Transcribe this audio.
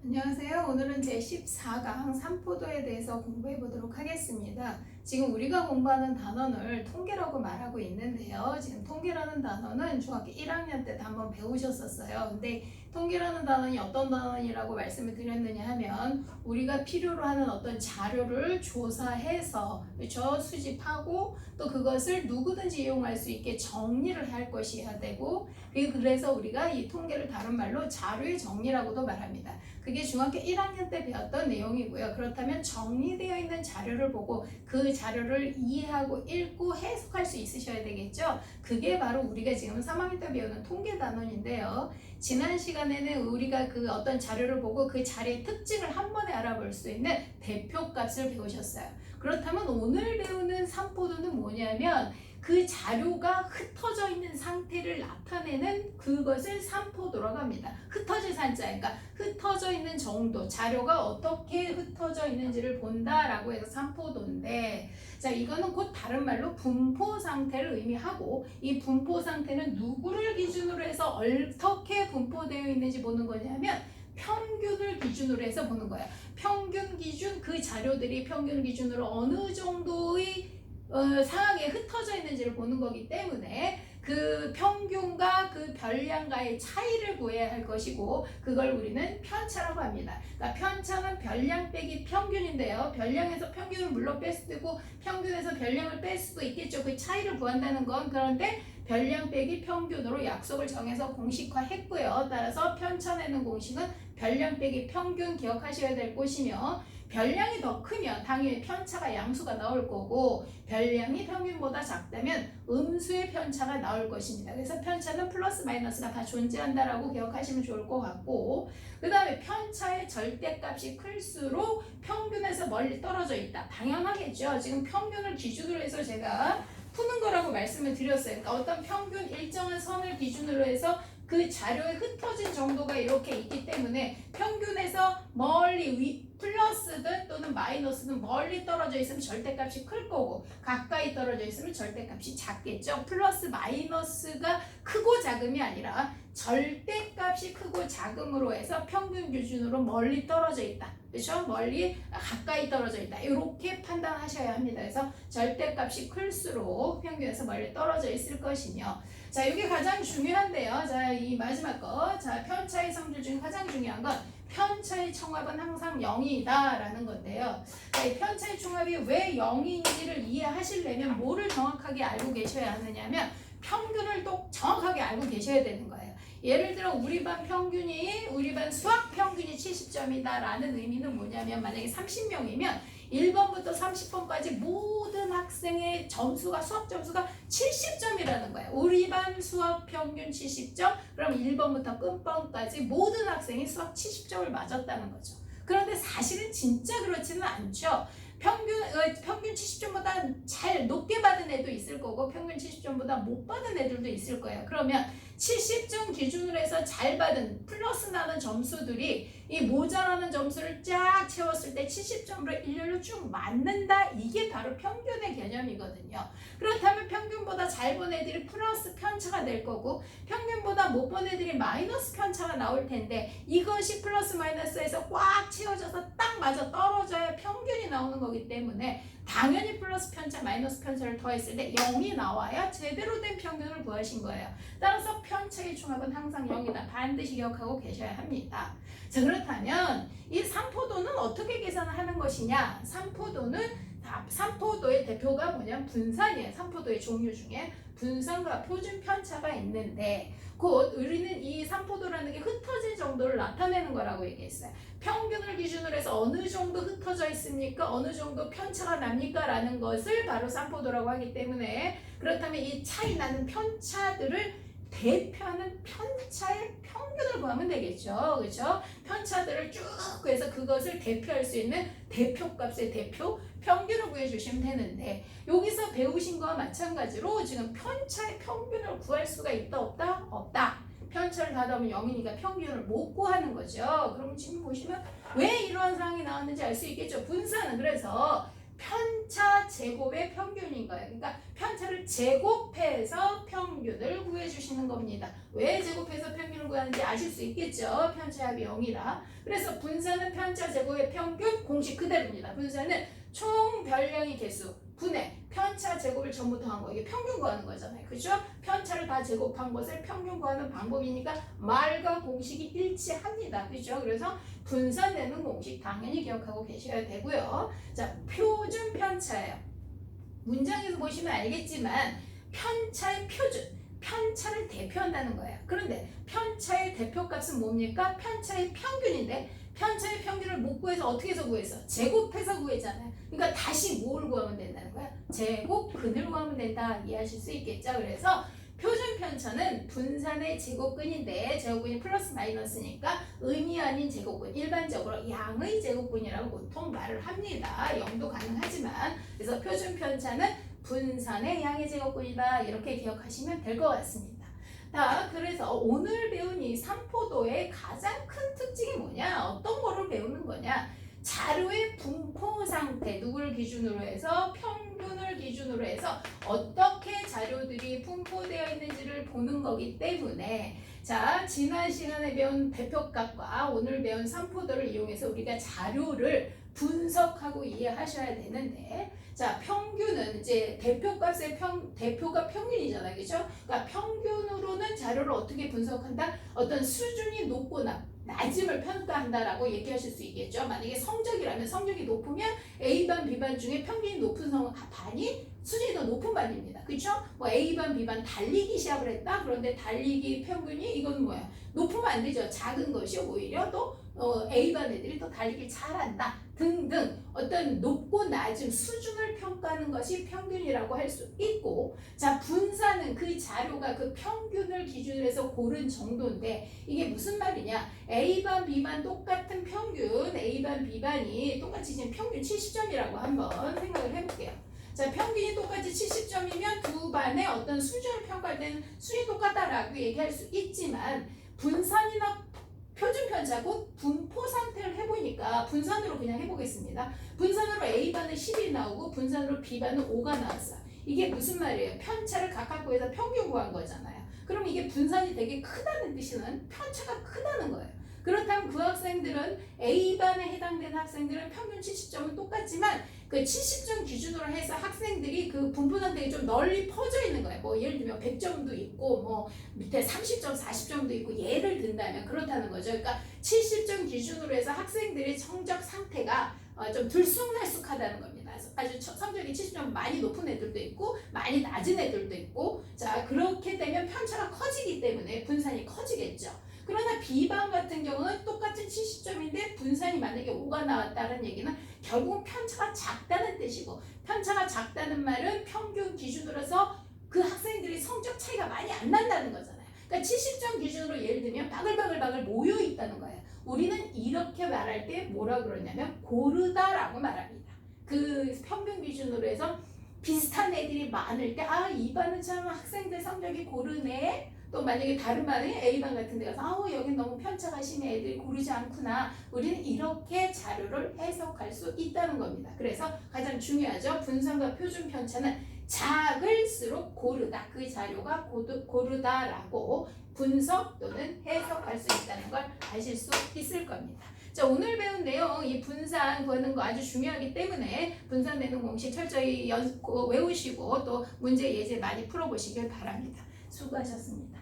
안녕하세요. 오늘은 제14강 삼포도에 대해서 공부해 보도록 하겠습니다. 지금 우리가 공부하는 단원을 통계라고 말하고 있는데요. 지금 통계라는 단원은 중학교 1학년 때도 한번 배우셨었어요. 근데 통계라는 단원이 어떤 단원이라고 말씀을 드렸느냐 하면 우리가 필요로 하는 어떤 자료를 조사해서 그렇죠? 수집하고 또 그것을 누구든지 이용할 수 있게 정리를 할 것이어야 되고 그래서 우리가 이 통계를 다른 말로 자료의 정리라고도 말합니다. 그게 중학교 1학년 때 배웠던 내용이고요. 그렇다면 정리되어 있는 자료를 보고 그 자료를 이해하고 읽고 해석할 수 있으셔야 되겠죠. 그게 바로 우리가 지금 3학년 때 배우는 통계 단원인데요. 지난 시간에는 우리가 그 어떤 자료를 보고 그 자리의 특징을 한 번에 알아볼 수 있는 대표값을 배우셨어요. 그렇다면 오늘 배우는 삼포도는 뭐냐면 그 자료가 흩어져 있는 상태를 나타내는 그것을 삼포도라고 합니다. 흩어질 산자, 그러니까 흩어져 있는 정도, 자료가 어떻게 흩어져 있는지를 본다라고 해서 삼포도인데, 자, 이거는 곧 다른 말로 분포 상태를 의미하고, 이 분포 상태는 누구를 기준으로 해서 어떻게 분포되어 있는지 보는 거냐면 평균을 기준으로 해서 보는 거예요. 평균 기준, 그 자료들이 평균 기준으로 어느 정도의 상하게 흩어져 있는지를 보는 거기 때문에 그 평균과 그 별량과의 차이를 구해야 할 것이고 그걸 우리는 편차라고 합니다. 그러니까 편차는 별량 빼기 평균인데요. 별량에서 평균을 물론 뺄 수도 있고 평균에서 별량을 뺄 수도 있겠죠. 그 차이를 구한다는 건. 그런데 별량 빼기 평균으로 약속을 정해서 공식화했고요. 따라서 편차 내는 공식은 별량 빼기 평균 기억하셔야 될 것이며 별량이 더 크면 당연히 편차가 양수가 나올 거고 별량이 평균보다 작다면 음수의 편차가 나올 것입니다. 그래서 편차는 플러스 마이너스가 다 존재한다라고 기억하시면 좋을 것 같고 그 다음에 편차의 절대값이 클수록 평균에서 멀리 떨어져 있다. 당연하겠죠. 지금 평균을 기준으로 해서 제가 푸는 거라고 말씀을 드렸어요. 그러니까 어떤 평균 일정한 선을 기준으로 해서 그 자료에 흩어진 정도가 이렇게 있기 때문에 평균에서 멀리 플러스든 또는 마이너스든 멀리 떨어져 있으면 절대값이 클 거고 가까이 떨어져 있으면 절대값이 작겠죠. 플러스 마이너스가 크고 작음이 아니라 절대값이 크고 작음으로 해서 평균 기준으로 멀리 떨어져 있다. 그렇죠? 멀리 가까이 떨어져 있다. 이렇게 판단하셔야 합니다. 그래서 절대값이 클수록 평균에서 멀리 떨어져 있을 것이며 자, 이게 가장 중요한데요. 자, 이 마지막 거. 자, 편차의 성질 중 가장 중요한 건 편차의 총합은 항상 0이다라는 건데요. 자, 이 편차의 총합이 왜 0인지를 이해하시려면 뭐를 정확하게 알고 계셔야 하느냐면 평균을 또 정확하게 알고 계셔야 되는 거예요. 예를 들어 우리 반 수학 평균이 70점이다 라는 의미는 뭐냐면 만약에 30명이면 1번부터 30번까지 모든 학생의 점수가 수학 점수가 70점이라는 거예요. 우리 반 수학 평균 70점, 그럼 1번부터 끝번까지 모든 학생이 수학 70점을 맞았다는 거죠. 그런데 사실은 진짜 그렇지는 않죠. 평균 70점보다 잘 높게 받은 애도 있을 거고 평균 70점보다 못 받은 애들도 있을 거예요. 그러면 70점 기준으로 해서 잘 받은 플러스 나는 점수들이 이 모자라는 점수를 쫙 채웠을 때 70점으로 일렬로 쭉 맞는다. 이게 바로 평균의 개념이거든요. 그렇다면 평균보다 잘 본 애들이 플러스 편차가 될 거고 평균보다 못 본 애들이 마이너스 편차가 나올 텐데 이것이 플러스 마이너스에서 꽉 채워져서 딱 맞아 떨어져야 평균이 나오는 거기 때문에 당연히 플러스 편차 마이너스 편차를 더했을 때 0이 나와야 제대로 된 평균을 구하신 거예요. 따라서 편차의 총합은 항상 0이다. 반드시 기억하고 계셔야 합니다. 자, 그렇다면 이 삼포도는 어떻게 계산을 하는 것이냐? 삼포도의 대표가 뭐냐면 분산이에요. 삼포도의 종류 중에 분산과 표준 편차가 있는데 곧 우리는 이 삼포도라는 게 흩어질 정도를 나타내는 거라고 얘기했어요. 평균을 기준으로 해서 어느 정도 흩어져 있습니까? 어느 정도 편차가 납니까? 라는 것을 바로 삼포도라고 하기 때문에 그렇다면 이 차이 나는 편차들을 대표하는 편차의 평균을 구하면 되겠죠. 그렇죠? 편차들을 쭉 해서 그것을 대표할 수 있는 대표값의 대표 평균을 구해주시면 되는데 여기서 배우신 거와 마찬가지로 지금 편차의 평균을 구할 수가 있다 없다? 없다. 편차를 받아오면 0이니까 평균을 못 구하는 거죠. 그럼 지금 보시면 왜 이러한 상황이 나왔는지 알 수 있겠죠. 분산은 그래서 편차 제곱의 평균인 거예요. 그러니까 편차를 제곱해서 평균을 구해주시는 겁니다. 왜 제곱해서 평균을 구하는지 아실 수 있겠죠? 편차합이 0이라. 그래서 분산은 편차 제곱의 평균 공식 그대로입니다. 분산은 총 별량의 개수 분의 편차 제곱을 전부 더한 거. 이게 평균 구하는 거잖아요. 그죠? 편차를 다 제곱한 것을 평균 구하는 방법이니까 말과 공식이 일치합니다. 그죠? 그래서 분산되는 공식 당연히 기억하고 계셔야 되고요. 자, 표준 편차예요. 문장에서 보시면 알겠지만 편차의 표준, 편차를 대표한다는 거예요. 그런데 편차의 대표값은 뭡니까? 편차의 평균인데 편차의 평균을 못 구해서 어떻게 해서 구했어? 제곱해서 구했잖아요. 그러니까 다시 뭘 구하면 된다는 거야? 제곱근을 구하면 된다. 이해하실 수 있겠죠? 그래서 표준 편차는 분산의 제곱근인데 제곱근이 플러스 마이너스니까 의미 아닌 제곱근, 일반적으로 양의 제곱근이라고 보통 말을 합니다. 0도 가능하지만 그래서 표준 편차는 분산의 양의 제곱근이다. 이렇게 기억하시면 될 것 같습니다. 자, 그래서 오늘 배운 이 삼포도의 가장 큰 특징이 뭐냐? 어떤 거를 배우는 거냐? 자료의 분포 상태, 누구를 기준으로 해서 평균을 기준으로 해서 어떻게 자료들이 분포되어 있는지를 보는 거기 때문에 자, 지난 시간에 배운 대표값과 오늘 배운 삼포도를 이용해서 우리가 자료를 분석하고 이해하셔야 되는데 자, 평균은 이제 대표값의 대표가 평균이잖아요. 그죠? 그러니까 평균으로는 자료를 어떻게 분석한다? 어떤 수준이 높거나 낮음을 평가한다라고 얘기하실 수 있겠죠. 만약에 성적이라면 성적이 높으면 A반, B반 중에 평균이 높은 반이 수준이 더 높은 반입니다. 그렇죠? 뭐 A반, B반 달리기 시합을 했다. 그런데 달리기 평균이 이건 뭐야? 높으면 안 되죠. 작은 것이 오히려 또 A반 애들이 더 달리기 잘한다. 등등 어떤 높고 낮은 수준을 평가하는 것이 평균이라고 할 수 있고 자 분산은 그 자료가 그 평균을 기준으로 해서 고른 정도인데 이게 무슨 말이냐 A반 B반 똑같은 평균 A반 B반이 똑같이 지금 평균 70점이라고 한번 생각을 해볼게요. 자 평균이 똑같이 70점이면 두 반의 어떤 수준을 평가할 때는 수준이 똑같다라고 얘기할 수 있지만 분산이나 표준 편차고 분포 상태를 해보니까 분산으로 그냥 해보겠습니다. 분산으로 A반은 10이 나오고 분산으로 B반은 5가 나왔어요. 이게 무슨 말이에요? 편차를 각각 구해서 평균 구한 거잖아요. 그럼 이게 분산이 되게 크다는 뜻이는 편차가 크다는 거예요. 그렇다면 그 학생들은 A반에 해당되는 학생들은 평균 70점은 똑같지만 그 70점 기준으로 해서 학생들이 그 분포 상태가 좀 널리 퍼져 있는 거예요. 뭐 예를 들면 100점도 있고 뭐 밑에 30점, 40점도 있고 예를 든다면 그렇다는 거죠. 그러니까 70점 기준으로 해서 학생들의 성적 상태가 좀 들쑥날쑥하다는 겁니다. 아주 성적이 70점 많이 높은 애들도 있고 많이 낮은 애들도 있고 자 그렇게 되면 편차가 커지기 때문에 분산이 커지겠죠. 그러나 B반 같은 경우는 똑같은 70점인데 분산이 만약에 5가 나왔다는 얘기는 결국 편차가 작다는 뜻이고 편차가 작다는 말은 평균 기준으로서 그 학생들이 성적 차이가 많이 안 난다는 거잖아요. 그러니까 70점 기준으로 예를 들면 바글바글 모여 있다는 거예요. 우리는 이렇게 말할 때 뭐라 그러냐면 고르다라고 말합니다. 그 평균 기준으로 해서 비슷한 애들이 많을 때 아 이 반은 참 학생들 성적이 고르네. 또 만약에 다른 반이 A반 같은 데 가서 아우 여긴 너무 편차가 심해 애들이 고르지 않구나. 우리는 이렇게 자료를 해석할 수 있다는 겁니다. 그래서 가장 중요하죠. 분산과 표준 편차는 작을수록 고르다. 그 자료가 고르다라고 분석 또는 해석할 수 있다는 걸 아실 수 있을 겁니다. 자 오늘 배운 내용 이 분산 구하는 거 아주 중요하기 때문에 분산되는 공식 철저히 외우시고 또 문제 예제 많이 풀어보시길 바랍니다. 수고하셨습니다.